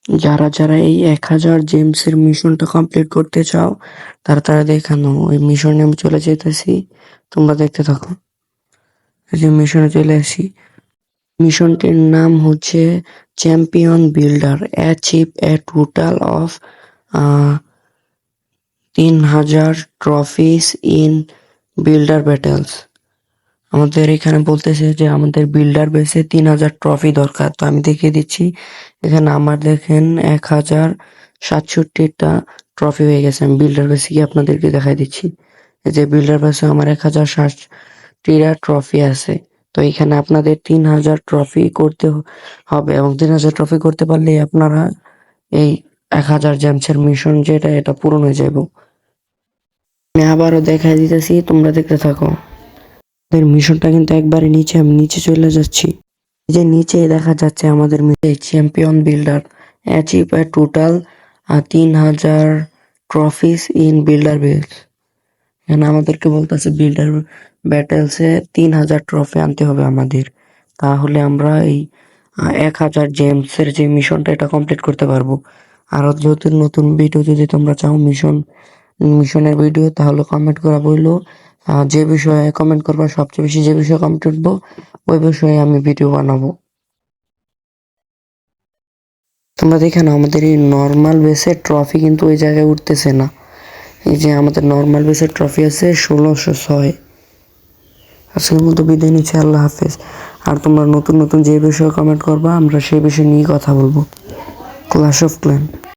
যারা যারা এই 1000 জেমসের মিশনটা কমপ্লিট করতে চাও তারা তারা দেখানো ওই মিশনে আমি চলে যেতেছি, তোমরা দেখতে থাকো। এই যে মিশনে চলে আসি, মিশনটির নাম হচ্ছে champion builder, achieve A total of 3000 trophies in builder battles. আমাদের এখানে বলতেছে যে আমাদের বিল্ডার বেসে 3000 ট্রফি দরকার। তো আমি দেখিয়ে দিচ্ছি, এখানে আমার দেখেন 1067টা ট্রফি হয়ে গেছে। আমি বিল্ডার বেসে গিয়ে আপনাদেরকে দেখাই দিচ্ছি। এই যে বিল্ডার বেসে আমার 1060টা ট্রফি আছে। তো এখানে আপনাদের 3000 ট্রফি করতে হবে এবং 3000 ট্রফি করতে পারলেই আপনারা এই 1000 জেমসের মিশন যেটা এটা পূরণ হয়ে যাবে। আমি আবারও দেখাই দিতেছি, তোমরা দেখতে থাকো। আমাদের মিশনটা কিন্তু একবারে নিচে, আমি নিচে চলে যাচ্ছি। এই যে নিচে দেখা যাচ্ছে আমাদের champion builder, achieve A total 3000 trophies in builder base. এখানে আমাদেরকে বলতেছে বিল্ডার ব্যাটেলসে 3000 ট্রফি আনতে হবে আমাদের, তাহলে আমরা এই 1000 জেমসের যে মিশনটা এটা কমপ্লিট করতে পারবো। আরো যদি নতুন ভিডিও যদি তোমরা চাও মিশনের ভিডিও, তাহলে কমেন্ট করা বললো। যে বিষয়ে কমেন্ট করবা, সবচেয়ে বেশি যে বিষয়ে কমেন্ট করবো ওই বিষয়ে আমি ভিডিও বানাবো। তোমরা দেখে নাও আমাদের এই নর্মাল বেসের ট্রফি কিন্তু ওই জায়গায় উঠতেছে না। এই যে আমাদের নর্মাল বেসের ট্রফি আছে 1606। আজকের মতো বিদায় নিচ্ছি, আল্লাহ হাফেজ। আর তোমরা নতুন নতুন যে বিষয়ে কমেন্ট করবা আমরা সেই বিষয় নিয়ে কথা বলবো। Clash of clan.